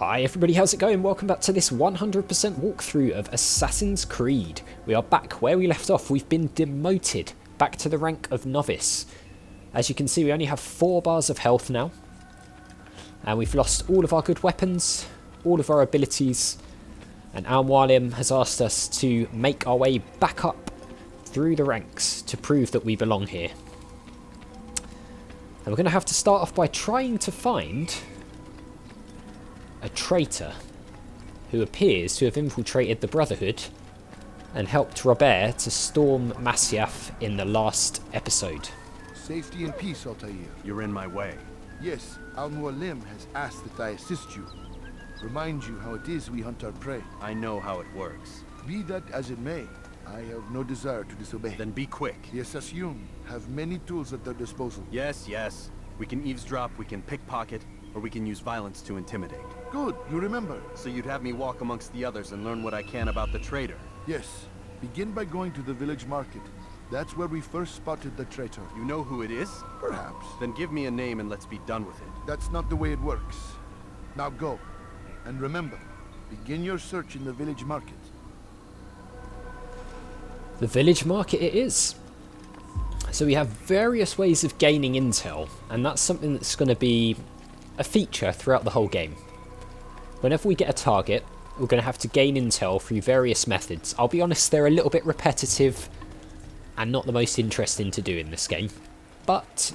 Hi everybody, how's it going? Welcome back to this 100% walkthrough of Assassin's Creed. We are back where we left off. We've been demoted back to the rank of novice. As you can see, we only have 4 bars of health now. And we've lost all of our good weapons, all of our abilities. And Mualim has asked us to make our way back up through the ranks to prove that we belong here. And we're going to have to start off by trying to find a traitor who appears to have infiltrated the Brotherhood and helped Burea to storm Masyaf in the last episode. Safety and peace, Altair. You're in my way. Yes, Mualim has asked that I assist you. Remind you how it is we hunt our prey. I know how it works. Be that as it may, I have no desire to disobey. Then be quick. The Assassin have many tools at their disposal. Yes. We can eavesdrop, we can pickpocket, or we can use violence to intimidate. Good, you remember. So you'd have me walk amongst the others and learn what I can about the traitor? Yes. Begin by going to the village market. That's where we first spotted the traitor. You know who it is? Perhaps. Then give me a name and let's be done with it. That's not the way it works. Now go. And remember, begin your search in the village market. The village market it is. So we have various ways of gaining intel, and that's something that's going to be a feature throughout the whole game. Whenever we get a target, we're going to have to gain intel through various methods. I'll be honest, they're a little bit repetitive and not the most interesting to do in this game, but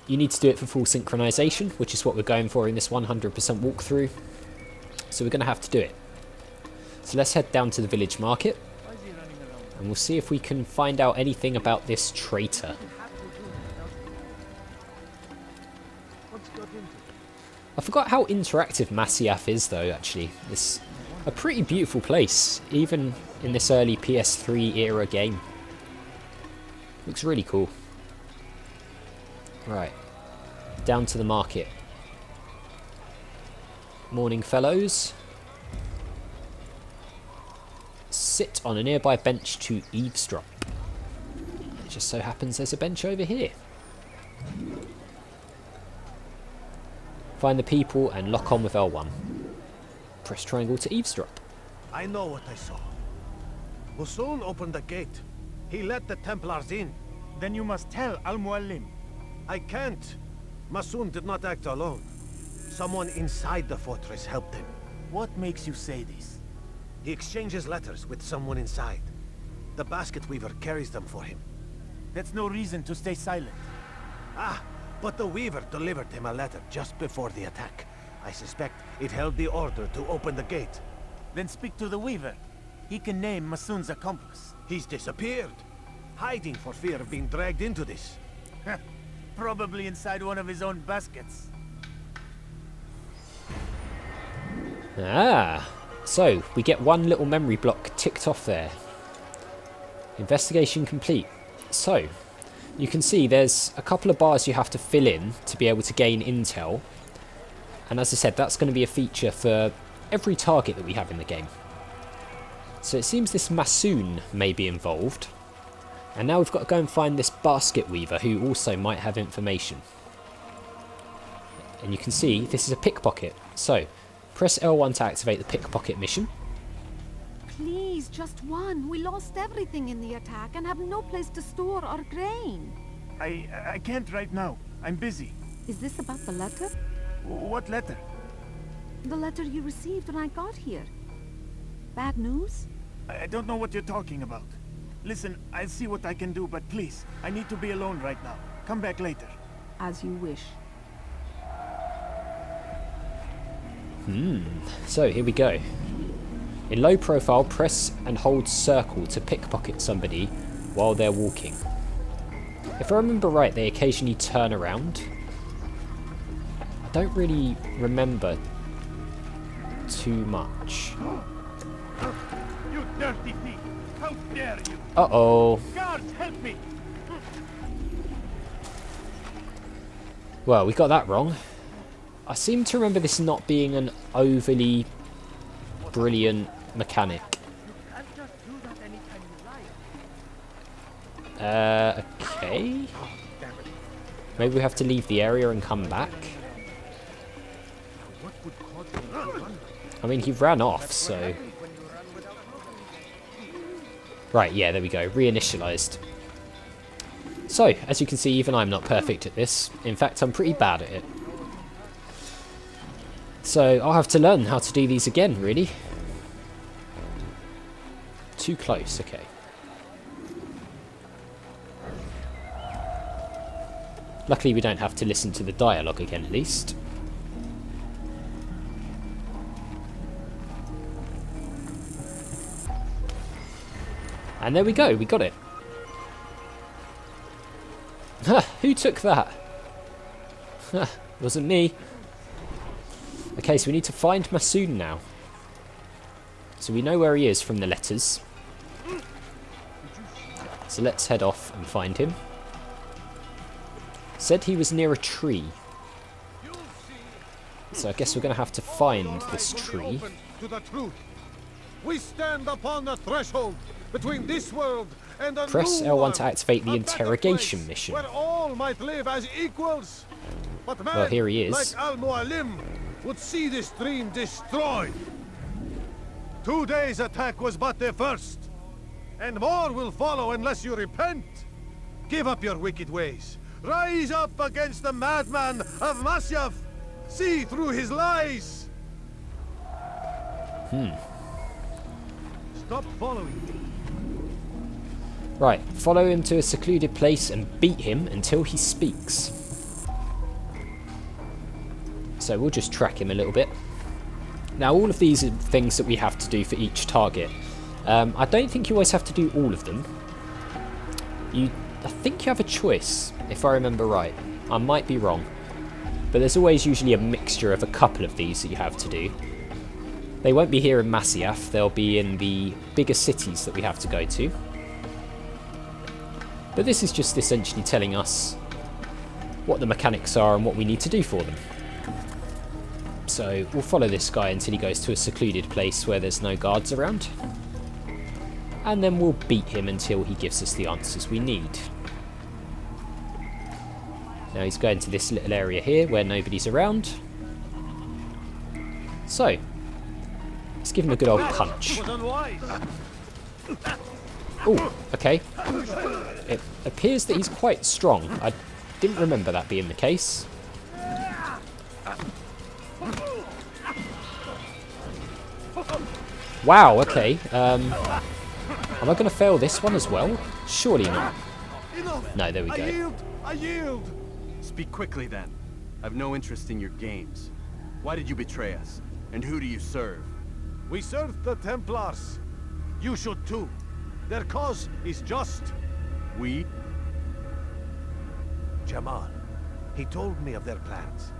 you need to do it for full synchronization, which is what we're going for in this 100% walkthrough. So we're going to have to do it. So let's head down to the village market and we'll see if we can find out anything about this traitor. I forgot how interactive Masyaf is though, actually. It's a pretty beautiful place, even in this early PS3 era game. Looks really cool. Right, down to the market. Morning, fellows. Sit on a nearby bench to eavesdrop. It just so happens there's a bench over here. Find the people and lock on with L1. Press triangle to eavesdrop. I know what I saw. Mualim opened the gate. He let the Templars in. Then you must tell Mualim. I can't. Mualim did not act alone. Someone inside the fortress helped him. What makes you say this? He exchanges letters with someone inside. The basket weaver carries them for him. That's no reason to stay silent. Ah, but the weaver delivered him a letter just before the attack. I suspect it held the order to open the gate. Then speak to the weaver. He can name Mualim's accomplice. He's disappeared, hiding for fear of being dragged into this. Probably inside one of his own baskets. Ah, so we get one little memory block ticked off there. Investigation complete. So, you can see there's a couple of bars you have to fill in to be able to gain intel. And as I said, that's going to be a feature for every target that we have in the game. So it seems this Masyaf may be involved. And now we've got to go and find this basket weaver who also might have information. And you can see this is a pickpocket. So, press L1 to activate the pickpocket mission. Please, just one. We lost everything in the attack and have no place to store our grain. I can't right now. I'm busy. Is this about the letter? What letter? The letter you received when I got here. Bad news? I don't know what you're talking about. Listen, I'll see what I can do, but please, I need to be alone right now. Come back later. As you wish. So here we go. In low profile, press and hold circle to pickpocket somebody while they're walking. If I remember right, they occasionally turn around. I don't really remember too much. You dirty thief! How dare you! Uh-oh. Guards, help me! Well, we got that wrong. I seem to remember this not being an overly brilliant mechanic. Okay. Maybe we have to leave the area and come back. I mean, he ran off, so... Right, yeah, there we go. Reinitialized. So, as you can see, even I'm not perfect at this. In fact, I'm pretty bad at it. So, I'll have to learn how to do these again, really. Too close, okay. Luckily, we don't have to listen to the dialogue again, at least. And there we go, we got it. Who took that? Wasn't me. Okay, so we need to find Masoon now. So we know where he is from the letters. So let's head off and find him. Said he was near a tree. So I guess we're going to have to find this tree. To the truth. We stand upon the threshold between this world and a Press new L1 one, to activate the a better interrogation place mission. where all might live as equals. But man, Well, here he is. like Mualim would see this dream destroyed. Today's attack was but the first, and more will follow unless you repent. Give up your wicked ways. Rise up against the madman of Masyaf. See through his lies. Stop following me. Right, follow him to a secluded place and beat him until he speaks. So we'll just track him a little bit. Now all of these are things that we have to do for each target. I don't think you always have to do all of them. I think you have a choice, if I remember right. I might be wrong. But there's always usually a mixture of a couple of these that you have to do. They won't be here in Masyaf, they'll be in the bigger cities that we have to go to. But this is just essentially telling us what the mechanics are and what we need to do for them. So we'll follow this guy until he goes to a secluded place where there's no guards around. And then we'll beat him until he gives us the answers we need. Now he's going to this little area here where nobody's around. So, let's give him a good old punch. Oh, okay. It appears that he's quite strong. I didn't remember that being the case. Wow, okay. Am I going to fail this one as well? Surely not. No, there we go. I yield. Speak quickly then. I've no interest in your games. Why did you betray us? And who do you serve? We serve the Templars. You should too. Their cause is just. We? Jamal. He told me of their plans.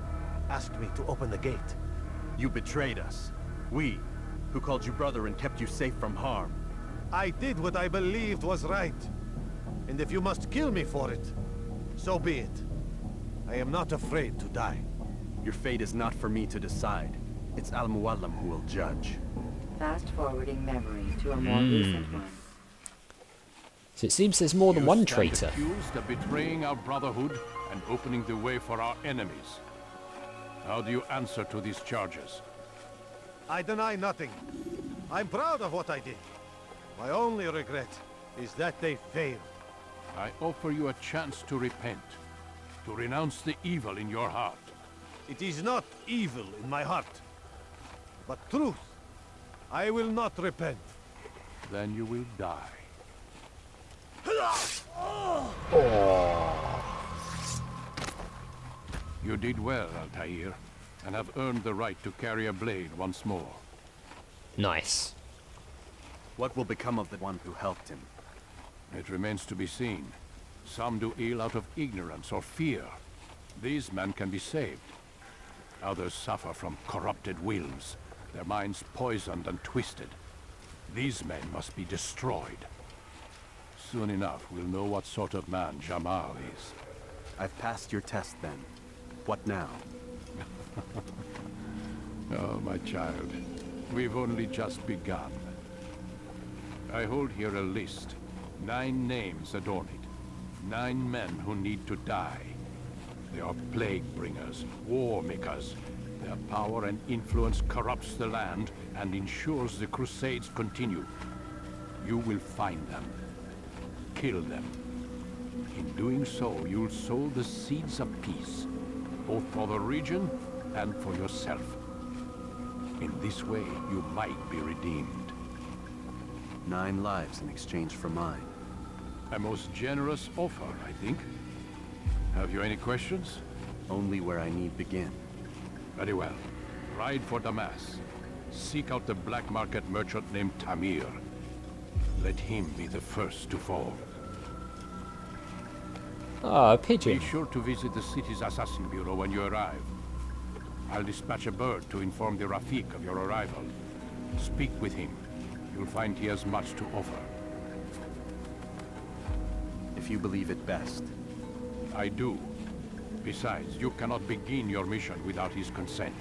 Asked me to open the gate. You betrayed us. We, who called you brother and kept you safe from harm. I did what I believed was right. And if you must kill me for it, so be it. I am not afraid to die. Your fate is not for me to decide. It's Al-Mualim who will judge. Fast-forwarding memory to a more recent one. So it seems there's more than one traitor. Accused of betraying our brotherhood and opening the way for our enemies. How do you answer to these charges? I deny nothing. I'm proud of what I did. My only regret is that they failed. I offer you a chance to repent, to renounce the evil in your heart. It is not evil in my heart, but truth. I will not repent. Then you will die. You did well, Altair, and have earned the right to carry a blade once more. Nice. What will become of the one who helped him? It remains to be seen. Some do ill out of ignorance or fear. These men can be saved. Others suffer from corrupted wills, their minds poisoned and twisted. These men must be destroyed. Soon enough, we'll know what sort of man Jamal is. I've passed your test then. What now? Oh, my child. We've only just begun. I hold here a list. 9 names adorn it. 9 men who need to die. They are plague bringers, war makers, Their power and influence corrupts the land and ensures the Crusades continue. You will find them. Kill them. In doing so, you'll sow the seeds of peace, both for the region and for yourself. In this way, you might be redeemed. 9 lives in exchange for mine. A most generous offer, I think. Have you any questions? Only where I need begin. Very well. Ride for Damascus. Seek out the black market merchant named Tamir. Let him be the first to fall. Ah, a pigeon. Be sure to visit the city's assassin bureau when you arrive. I'll dispatch a bird to inform the Rafik of your arrival. Speak with him. You'll find he has much to offer. If you believe it best. I do. Besides, you cannot begin your mission without his consent.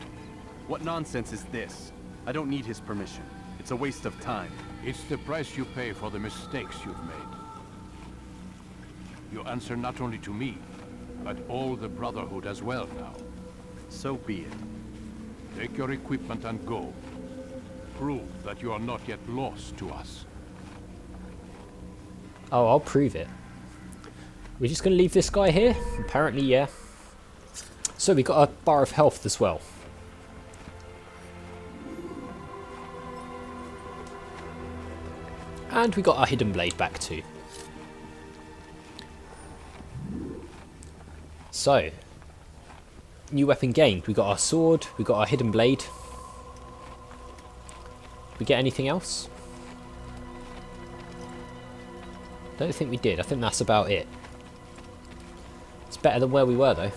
What nonsense is this? I don't need his permission. It's a waste of time. It's the price you pay for the mistakes you've made. You answer not only to me, but all the Brotherhood as well now. So be it. Take your equipment and go. Prove that you are not yet lost to us. Oh, I'll prove it. We're just going to leave this guy here? Apparently, yeah. So we got a bar of health as well. And we got our hidden blade back too. So, new weapon gained. We got our sword, we got our hidden blade. Did we get anything else? Don't think we did. I think that's about it. It's better than where we were though.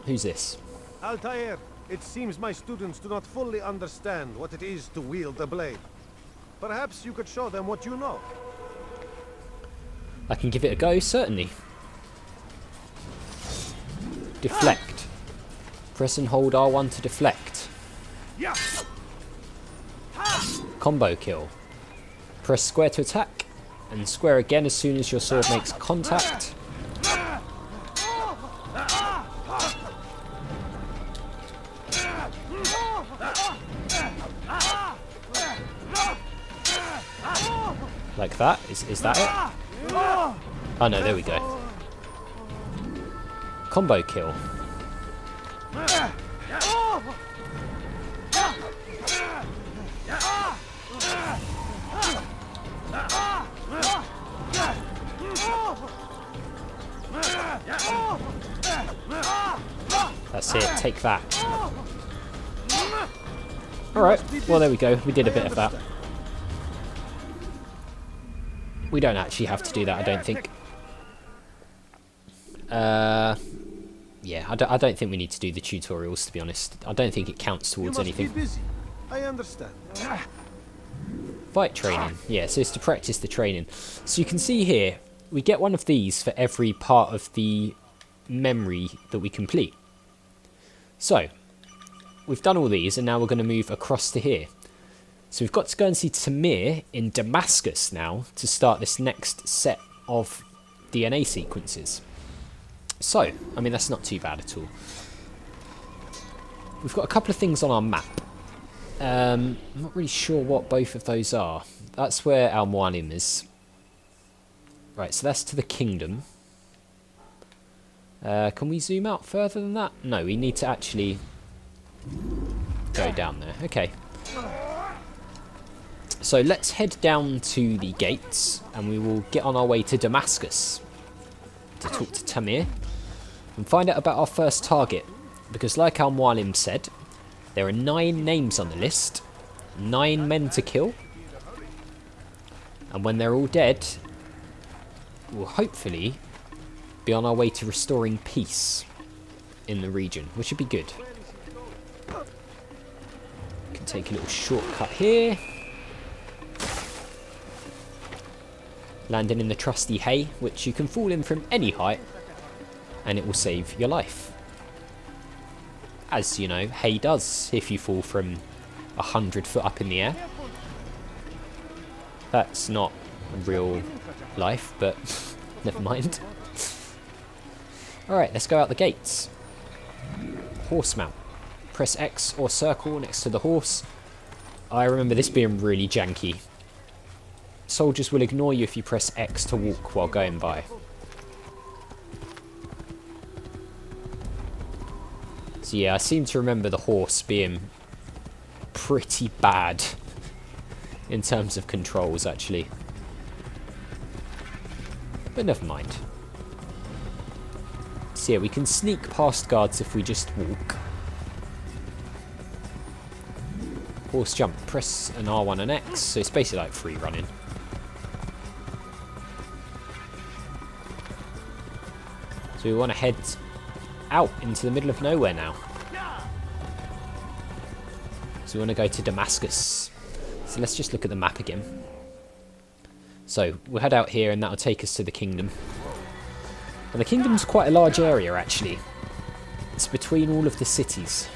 Who's this? Altair, it seems my students do not fully understand what it is to wield the blade. Perhaps you could show them what you know. I can give it a go, certainly. Deflect. Press and hold R1 to deflect. Combo kill. Press square to attack, and square again as soon as your sword makes contact. Like that? Is that it? Oh no, there we go. Combo kill. That's it, take that. Alright, well there we go, we did a bit of that. We don't actually have to do that, I don't think. Yeah, I don't think we need to do the tutorials, to be honest. I don't think it counts towards anything. Be busy. I understand. Fight training. Yeah, so it's to practice the training. So you can see here, we get one of these for every part of the memory that we complete. So, we've done all these, and now we're going to move across to here. So we've got to go and see Tamir in Damascus now to start this next set of DNA sequences. So, I mean, that's not too bad at all. We've got a couple of things on our map. I'm not really sure what both of those are. That's where our Mualim is. Right, so that's to the kingdom. Can we zoom out further than that? No, we need to actually go down there. Okay. So let's head down to the gates and we will get on our way to Damascus to talk to Tamir and find out about our first target. Because like our Mualim said, there are 9 names on the list, 9 men to kill, and when they're all dead, we'll hopefully be on our way to restoring peace in the region, which would be good. Can take a little shortcut here. Landing in the trusty hay, which you can fall in from any height, and it will save your life. As you know, hay does if you fall from 100 foot up in the air. That's not real life, but never mind. Alright, let's go out the gates. Horse mount. press X or circle next to the horse. I remember this being really janky. Soldiers will ignore you if you press X to walk while going by. So yeah, I seem to remember the horse being pretty bad in terms of controls, actually. But never mind. So yeah, we can sneak past guards if we just walk. Horse jump, press an R1 and X, so it's basically like free running. So we want to head out into the middle of nowhere now. So we want to go to Damascus. So let's just look at the map again. So we'll head out here and that'll take us to the kingdom. And the kingdom's quite a large area actually. It's between all of the cities.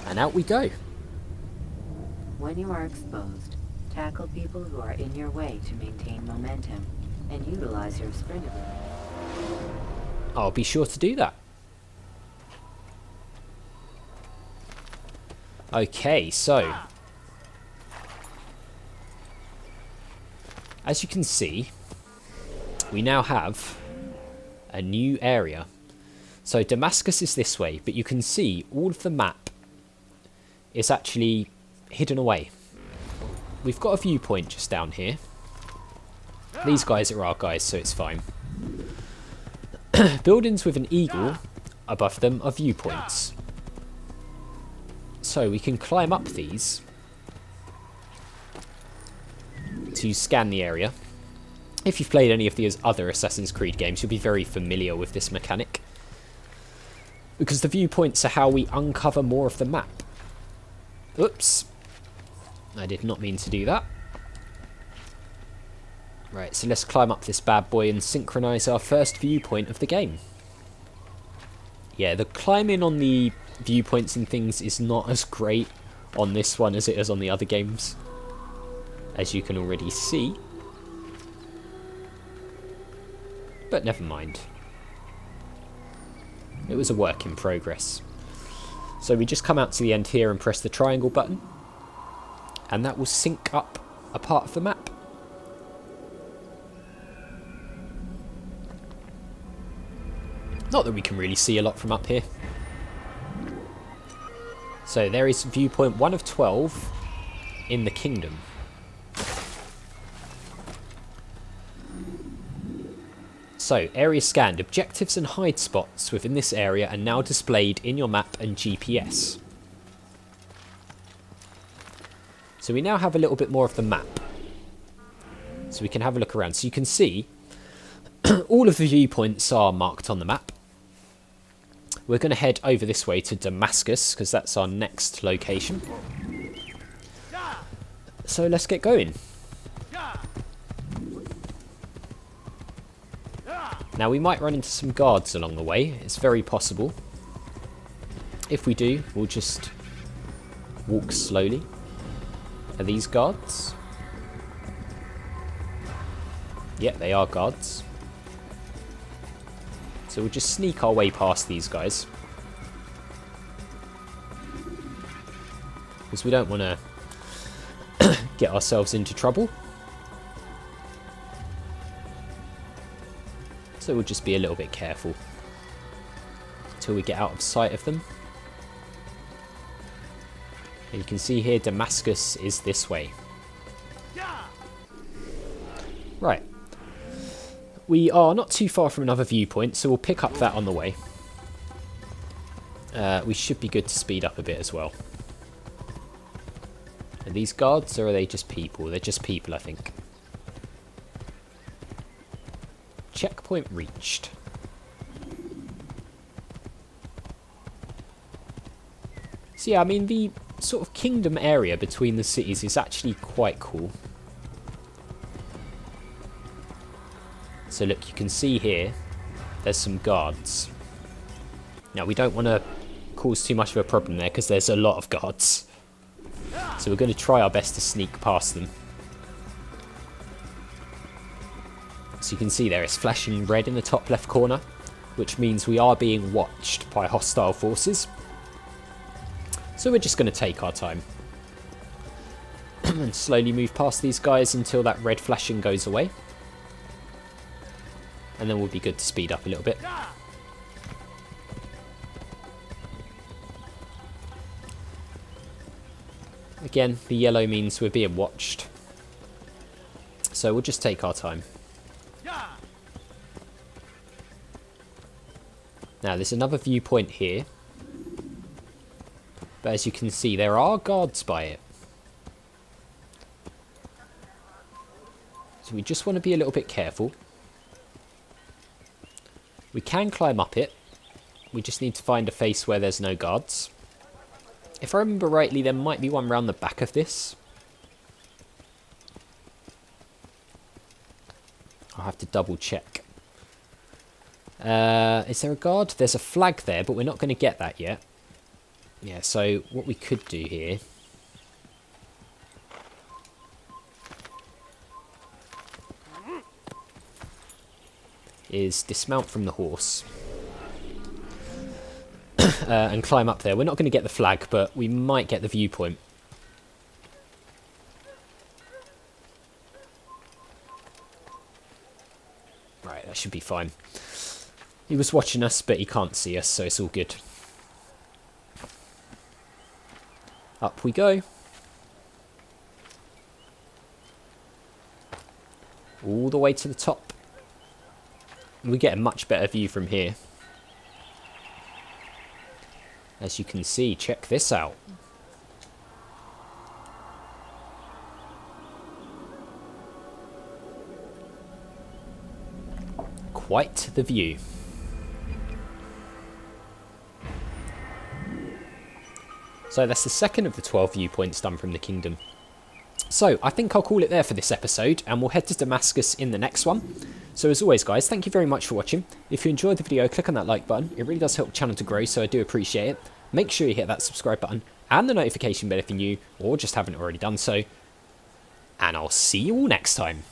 And out we go. When you are exposed, tackle people who are in your way to maintain momentum, and utilize your sprint ability. I'll be sure to do that. Okay, so as you can see, we now have a new area. So Damascus is this way, but you can see all of the map is actually hidden away. We've got a viewpoint just down here. These guys are our guys, so it's fine. Buildings with an eagle above them are viewpoints. So we can climb up these to scan the area. If you've played any of the other Assassin's Creed games, you'll be very familiar with this mechanic. Because the viewpoints are how we uncover more of the map. Oops. I did not mean to do that. Right, so let's climb up this bad boy and synchronize our first viewpoint of the game. Yeah, the climbing on the viewpoints and things is not as great on this one as it is on the other games, as you can already see. But never mind. It was a work in progress. So we just come out to the end here and press the triangle button, and that will sync up a part of the map. Not that we can really see a lot from up here. So there is viewpoint 1 of 12 in the kingdom. So, area scanned. Objectives and hide spots within this area are now displayed in your map and GPS. So we now have a little bit more of the map. So we can have a look around. So you can see all of the viewpoints are marked on the map. We're going to head over this way to Damascus, because that's our next location. So let's get going. Now we might run into some guards along the way, it's very possible. If we do, we'll just walk slowly. Are these guards? Yep, they are guards. So we'll just sneak our way past these guys. Because we don't want to get ourselves into trouble. So we'll just be a little bit careful until we get out of sight of them. And you can see here Damascus is this way. Right. We are not too far from another viewpoint, so we'll pick up that on the way. We should be good to speed up a bit as well. Are these guards, or are they just people? They're just people, I think. Checkpoint reached. So yeah, I mean, the sort of kingdom area between the cities is actually quite cool. So look, you can see here, there's some guards. Now we don't want to cause too much of a problem there because there's a lot of guards. So we're going to try our best to sneak past them. As you can see there, it's flashing red in the top left corner, which means we are being watched by hostile forces. So we're just going to take our time and slowly move past these guys until that red flashing goes away. And then we'll be good to speed up a little bit. Again, the yellow means we're being watched. So we'll just take our time. Now, there's another viewpoint here. But as you can see, there are guards by it. So we just want to be a little bit careful. We can climb up it. We just need to find a face where there's no guards. If I remember rightly, there might be one round the back of this. I'll have to double check. Is there a guard? There's a flag there, but we're not going to get that yet. Yeah, so what we could do here is dismount from the horse and climb up there. We're not going to get the flag, but we might get the viewpoint. Right, that should be fine. He was watching us, but he can't see us, so it's all good. Up we go. All the way to the top. We get a much better view from here. As you can see, check this out. Quite the view. So that's the second of the 12 viewpoints done from the kingdom. So I think I'll call it there for this episode, and we'll head to Damascus in the next one. So as always, guys, thank you very much for watching. If you enjoyed the video, click on that like button. It really does help the channel to grow, so I do appreciate it. Make sure you hit that subscribe button and the notification bell if you're new or just haven't already done so. And I'll see you all next time.